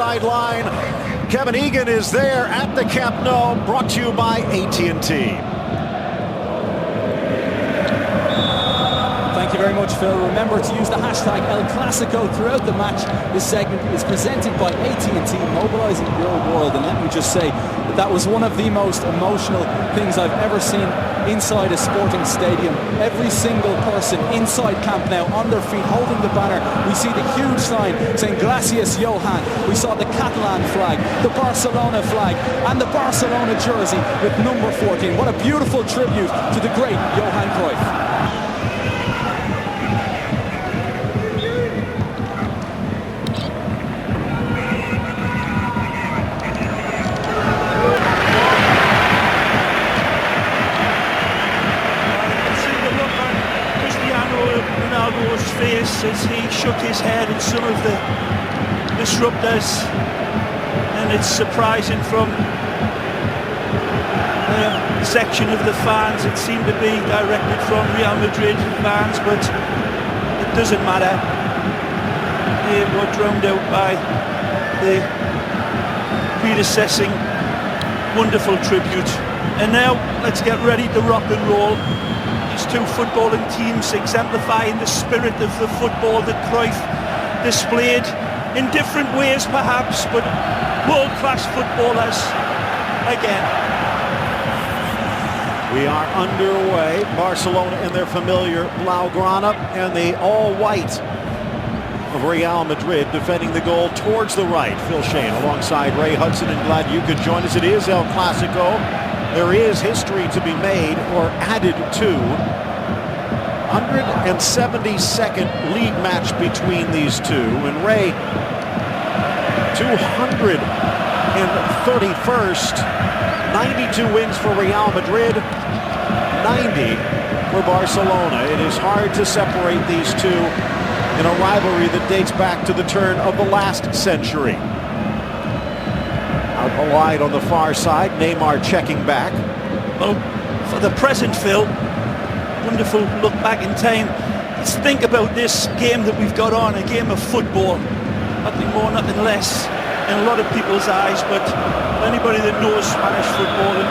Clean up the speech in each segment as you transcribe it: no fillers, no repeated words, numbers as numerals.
Sideline. Kevin Egan is there at the Camp Nou, brought to you by AT&T. Thank you very much, Phil. Remember to use the hashtag El Clasico throughout the match. This segment is presented by AT&T, mobilizing your world. And let me just say that was one of the most emotional things I've ever seen inside a sporting stadium. Every single person inside Camp Nou on their feet holding the banner. We see the huge sign saying Gracias Johan. We saw the Catalan flag, the Barcelona flag, and the Barcelona jersey with number 14. What a beautiful tribute to the great Johan Cruyff. Face as he shook his head at some of the disruptors, and it's surprising from a section of the fans. It seemed to be directed from Real Madrid fans, but it doesn't matter. They were drowned out by the predecessing wonderful tribute. And now let's get ready to rock and roll. Two footballing teams exemplifying the spirit of the football that Cruyff displayed in different ways perhaps, but world-class footballers again. We are underway. Barcelona in their familiar Blaugrana and the all-white of Real Madrid defending the goal towards the right. Phil Shane alongside Ray Hudson, and glad you could join us. It is El Clasico. There is history to be made or added to. 172nd league match between these two, and Ray 231st. 92 wins for Real Madrid, 90 for Barcelona. It is hard to separate these two in a rivalry that dates back to the turn of the last century. Out wide on the far side, Neymar checking back. Well, for the present, Phil, wonderful look back in time. Let's think about this game that we've got on, a game of football. Nothing more, nothing less in a lot of people's eyes, but anybody that knows Spanish football and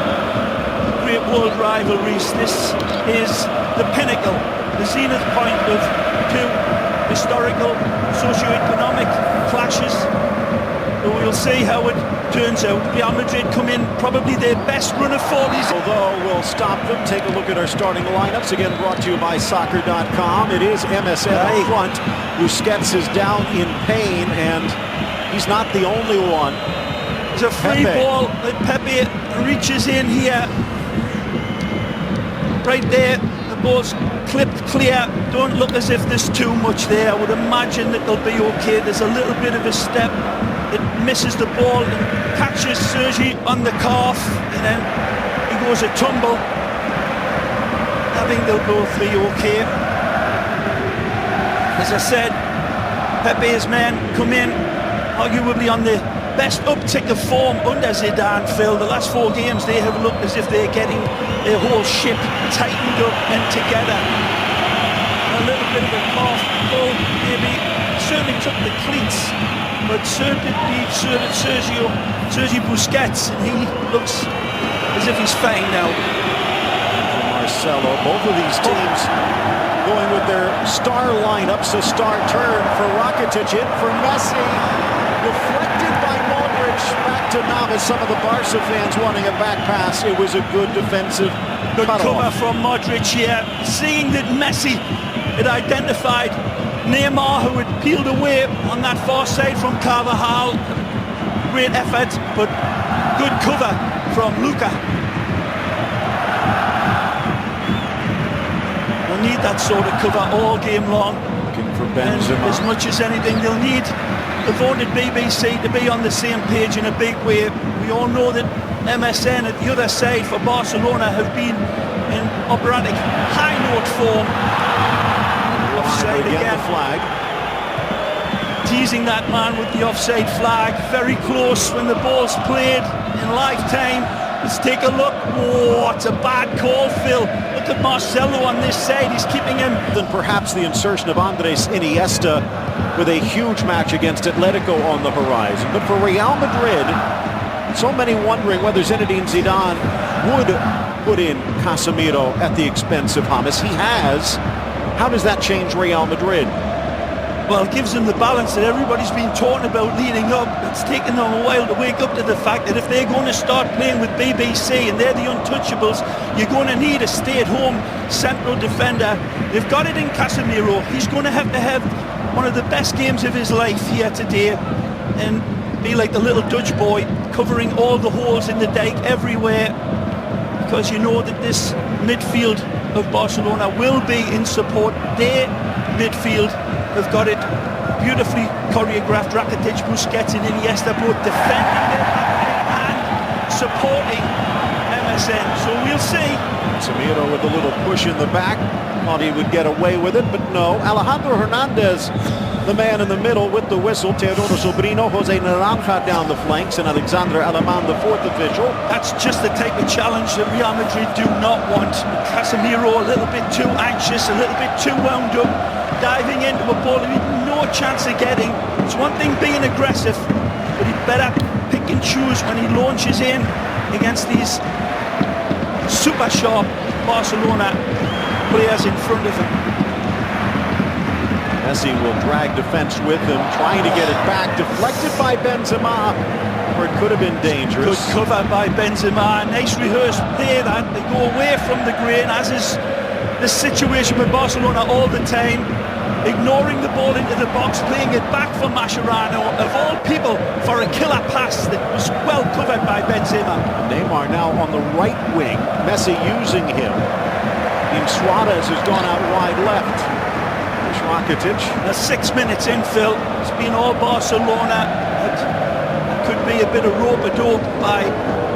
great world rivalries, this is the pinnacle, the zenith point of two historical, socio-economic clashes. So we'll see how it turns out. Real Madrid come in probably their best run of 40s. Although we'll stop them, take a look at our starting lineups. Again, brought to you by soccer.com. It is MSN up front. Busquets is down in pain, and he's not the only one. There's a free ball that Pepe reaches in here. Right there, the ball's clipped clear. Don't look as if there's too much there. I would imagine that they'll be okay. There's a little bit of a step. It misses the ball and catches Sergi on the calf, and then he goes a tumble. I think they'll both be okay. As I said, Pepe's men come in arguably on the best uptick of form under Zidane, Phil. The last 4 games they have looked as if they're getting their whole ship tightened up and together. A little bit of a calf pull, maybe. Certainly took the cleats, but certainly Sergi Busquets, and he looks as if he's fine now. Marcelo, both of these teams going with their star lineups. A star turn for Rakitic, in for Messi, deflected by Modric, back to Navas. Some of the Barca fans wanting a back pass. It was a good defensive cover from Modric here, seeing that Messi had identified Neymar, who had peeled away on that far side from Carvajal. Great effort, but good cover from Luka. They'll need that sort of cover all game long. Looking for Benzema. And as much as anything, they'll need the voted BBC to be on the same page in a big way. We all know that MSN at the other side for Barcelona have been in operatic high note form. Offside again. Flag. Teasing that man with the offside flag. Very close when the ball's played in lifetime. Let's take a look. Oh, it's a bad call, Phil. Look look at Marcelo on this side. He's keeping him. Than perhaps the insertion of Andres Iniesta with a huge match against Atletico on the horizon. But for Real Madrid, so many wondering whether Zinedine Zidane would put in Casemiro at the expense of James. He has. How does that change Real Madrid? Well, it gives them the balance that everybody's been talking about leading up. It's taken them a while to wake up to the fact that if they're going to start playing with BBC and they're the untouchables, you're going to need a stay-at-home central defender. They've got it in Casemiro. He's going to have one of the best games of his life here today and be like the little Dutch boy, covering all the holes in the dike everywhere, because you know that this midfield of Barcelona will be in support. Their midfield have got it beautifully choreographed. Rakitic, Busquets and Iniesta both defending their back and supporting MSN. So we'll see. Casemiro with a little push in the back. Thought he would get away with it, but no. Alejandro Hernandez, the man in the middle with the whistle. Teodoro Sobrino, Jose Naranja down the flanks, and Alexander Alemán, the fourth official. That's just the type of challenge that Real Madrid do not want. Casemiro a little bit too anxious, a little bit too wound up, diving into a ball he had no chance of getting. It's one thing being aggressive, but he'd better pick and choose when he launches in against these super sharp Barcelona players in front of him. Messi will drag defense with him, trying to get it back. Deflected by Benzema, where it could have been dangerous. Good cover by Benzema. Nice rehearsed play that. They go away from the grain, as is the situation with Barcelona all the time. Ignoring the ball into the box, playing it back for Mascherano. Of all people, for a killer pass that was well covered by Benzema. Neymar now on the right wing. Messi using him. Suarez has gone out wide left. There's Rakitic. 6 minutes in, Phil. It's been all Barcelona. It could be a bit of rope-a-dope by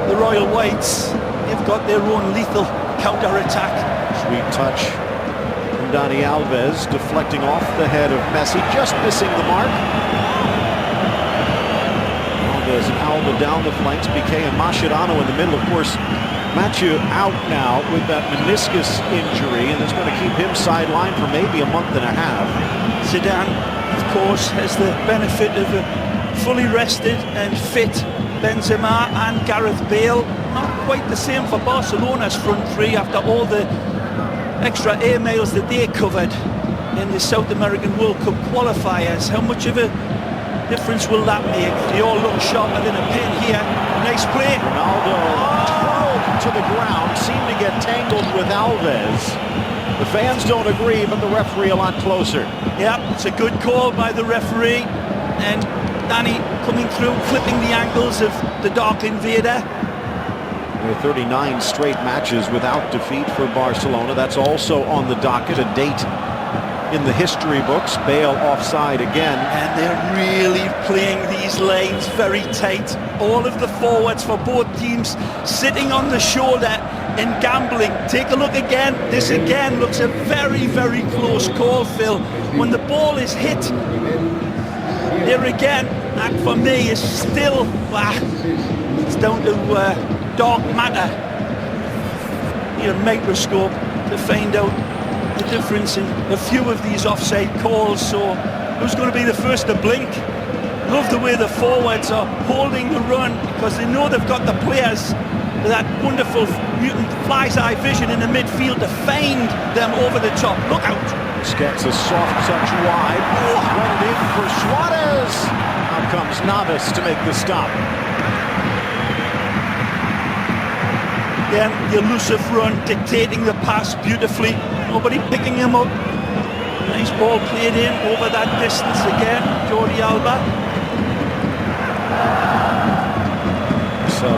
the Royal Whites. They've got their own lethal counter-attack. Sweet touch from Dani Alves, deflecting off the head of Messi, just missing the mark. Alves and Alba down the flanks, Piqué and Mascherano in the middle. Of course, Mathieu out now with that meniscus injury, and it's going to keep him sidelined for maybe a month and a half. Zidane, of course, has the benefit of a fully rested and fit Benzema and Gareth Bale. Not quite the same for Barcelona's front three after all the extra air miles that they covered in the South American World Cup qualifiers. How much of a difference will that make? They all look sharper than a pin here. Nice play. Ronaldo to the ground, seemed to get tangled with Alves. The fans don't agree, but the referee a lot closer. Yeah, it's a good call by the referee. And Danny coming through, clipping the ankles of the Dark Invader. There are 39 straight matches without defeat for Barcelona. That's also on the docket, a date in the history books. Bale offside again. And they're really playing these lanes very tight. All of the forwards for both teams sitting on the shoulder and gambling. Take a look again. This again looks a very, very close call, Phil. When the ball is hit, there again, that for me is still, it's down to dark matter. You need a microscope to find out the difference in a few of these offside calls. So who's going to be the first to blink? Love the way the forwards are holding the run, because they know they've got the players with that wonderful mutant fly's eye vision in the midfield to find them over the top. Look out! Gets a soft touch wide. Run it in for Suarez. Now comes Navas to make the stop. Again, the elusive run, dictating the pass beautifully. Nobody picking him up. Nice ball played in over that distance again. Jordi Alba. So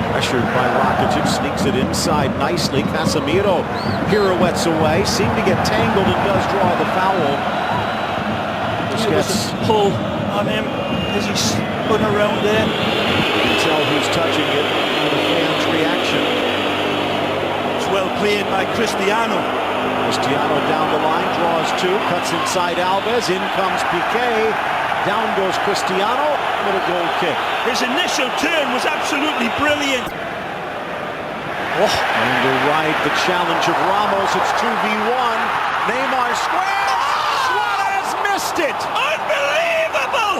pressured by Rakitic, sneaks it inside nicely. Casemiro pirouettes away, seemed to get tangled and does draw the foul. Just gets a pull on him as he spun around there. You can tell who's touching it by the fans' reaction. It's well played by Cristiano. Cristiano down the line, draws two, cuts inside Alves, in comes Piqué, down goes Cristiano with a goal kick. His initial turn was absolutely brilliant. Trying to ride the challenge of Ramos. It's 2v1. Neymar square. Suarez missed it. Unbelievable!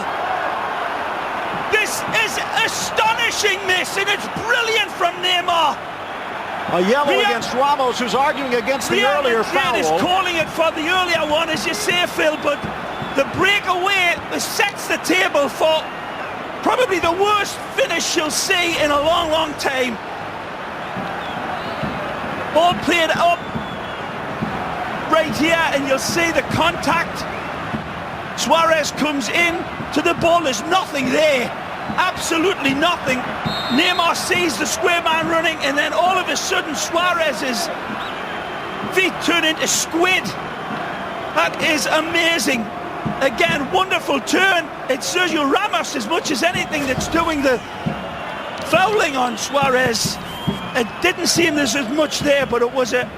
This is astonishing miss, and it's brilliant from Neymar. A yellow against Ramos, who's arguing against the earlier foul. Is calling it for the earlier one, as you say, Phil, but the breakaway sets the table for probably the worst finish you'll see in a long, long time. Ball played up right here, and you'll see the contact. Suarez comes in to the ball. There's nothing there. Absolutely nothing. Neymar sees the square man running, and then all of a sudden Suarez's feet turn into squid. That is amazing. Again, wonderful turn. It's Sergio Ramos as much as anything that's doing the fouling on Suarez. It didn't seem there's as much there, but it was a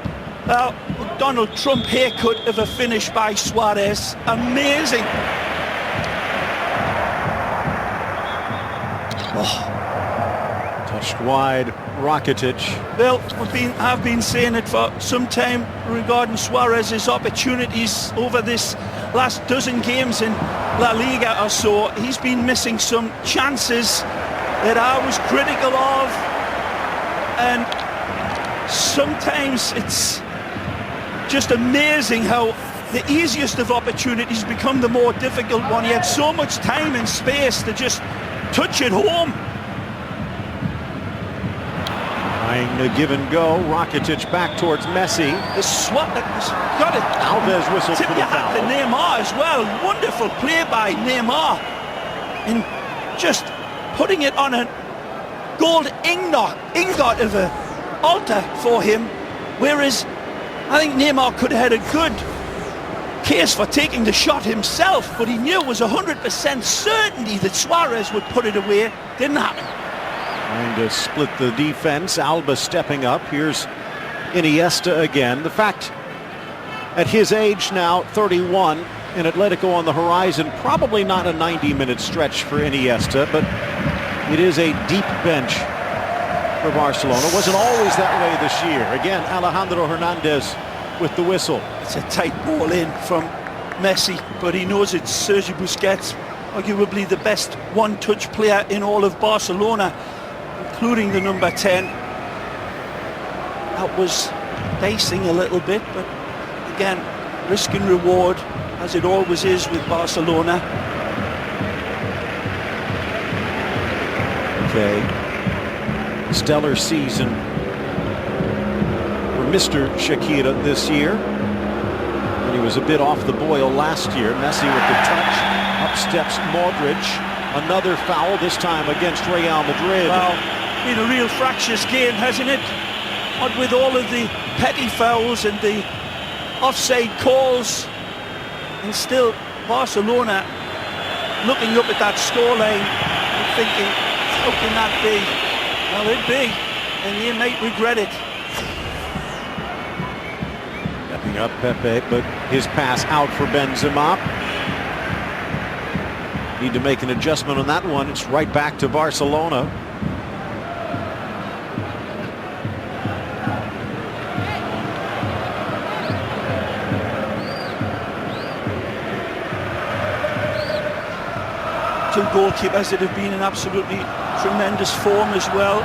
Donald Trump haircut of a finish by Suarez. Amazing. Touched wide, Rakitic. Well, I've been saying it for some time regarding Suarez's opportunities over this last dozen games in La Liga or so. He's been missing some chances that I was critical of, and sometimes it's just amazing how the easiest of opportunities become the more difficult one. He had so much time and space to just touch it home. Trying to give and go. Rakitic back towards Messi. The swat that was got it. Alves whistled for the foul. To Neymar as well. Wonderful play by Neymar in just putting it on a gold ingot of an altar for him. Whereas I think Neymar could have had a good case for taking the shot himself, but he knew it was 100% certainty that Suarez would put it away. Didn't happen. Trying to split the defense. Alba stepping up. Here's Iniesta again. The fact, at his age now, 31, and Atletico on the horizon, probably not a 90-minute stretch for Iniesta, but it is a deep bench for Barcelona. It wasn't always that way this year. Again, Alejandro Hernandez with the whistle. It's a tight ball in from Messi, but he knows it's Sergio Busquets, arguably the best one-touch player in all of Barcelona, including the number 10. That was dicing a little bit, but again, risk and reward, as it always is with Barcelona. Okay. Stellar season for Mr. Shakira this year. And he was a bit off the boil last year. Messi with the touch. Up steps Modric. Another foul, this time against Real Madrid. Wow, been a real fractious game, hasn't it? What with all of the petty fouls and the offside calls. And still Barcelona looking up at that scoreline and thinking, how can that be? Well, it'd be, and they might regret it. Stepping up Pepe, but his pass out for Benzema. Need to make an adjustment on that one. It's right back to Barcelona. Two goalkeepers that have been in absolutely tremendous form as well.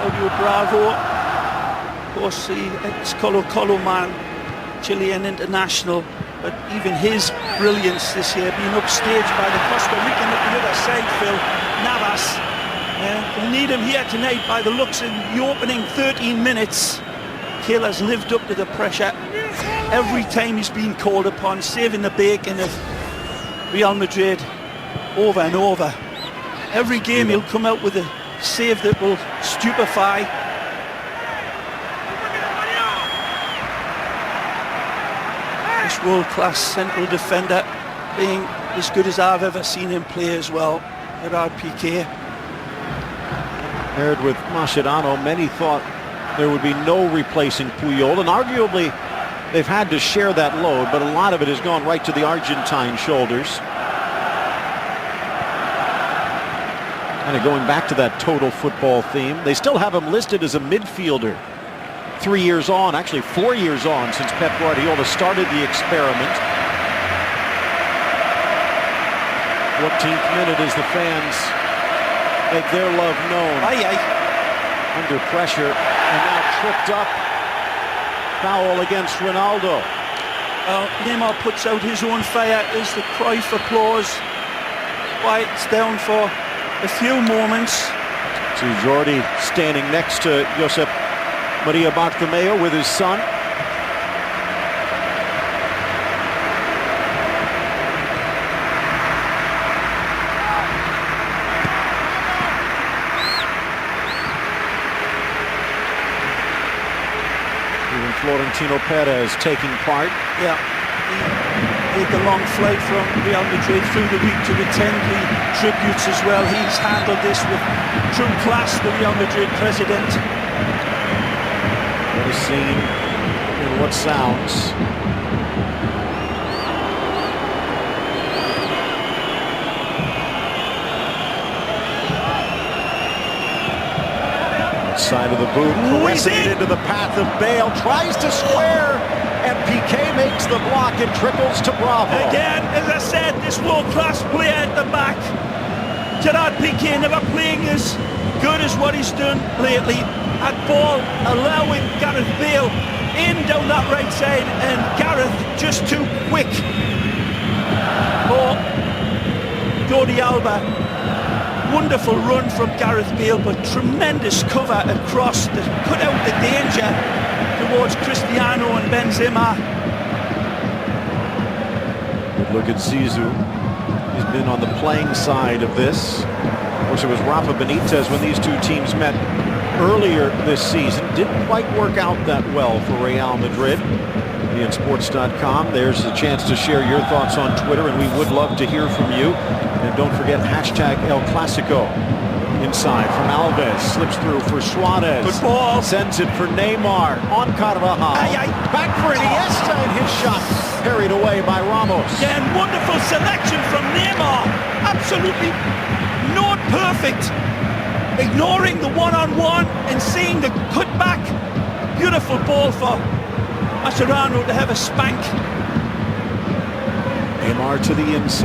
Claudio Bravo, of course, the ex-Colo-Colo man, Chilean international, but even his brilliance this year being upstaged by the Costa Rican at the other side, Phil Navas. We'll need him here tonight by the looks in the opening 13 minutes. Kale has lived up to the pressure every time he's been called upon, saving the bacon of Real Madrid over and over. Every game he'll come out with a save that will stupefy. This world-class central defender being as good as I've ever seen him play as well. Gerard Piqué. Paired with Mascherano, many thought there would be no replacing Puyol, and arguably they've had to share that load, but a lot of it has gone right to the Argentine shoulders. Kind of going back to that total football theme. They still have him listed as a midfielder 3 years on, actually 4 years on, since Pep Guardiola started the experiment. 14th minute as the fans make their love known. Under pressure, and now tripped up. Foul against Ronaldo. Neymar puts out his own fire as the cry for applause quiets down for a few moments. See Jordi standing next to Josep Maria Bartomeu with his son. Even Florentino Perez taking part. Yeah, he did the long flight from Real Madrid through the week to attend the tributes as well. He's handled this with true class, the Real Madrid president. What is seen in what sounds. Side of the boot, caressing it into the path of Bale, tries to square, and Piqué makes the block and trickles to Bravo. Again, as I said, this world-class player at the back. Gerard Piqué never playing as good as what he's done lately. At ball, allowing Gareth Bale in down that right side, and Gareth just too quick for Jordi Alba. Wonderful run from Gareth Bale, but tremendous cover across to cut out the danger towards Cristiano and Benzema. Good look at Zizou. He's been on the playing side of this. Of course, it was Rafa Benitez when these two teams met earlier this season. Didn't quite work out that well for Real Madrid. BNSports.com. There's a chance to share your thoughts on Twitter, and we would love to hear from you. And don't forget hashtag El Clasico. Inside from Alves, slips through for Suarez. Good ball. Sends it for Neymar on Carvajal. Back for Iniesta, and his shot carried away by Ramos. Again, wonderful selection from Neymar. Absolutely not perfect. Ignoring the one-on-one and seeing the cutback. Beautiful ball for Mascherano to have a spank. Neymar to the inside.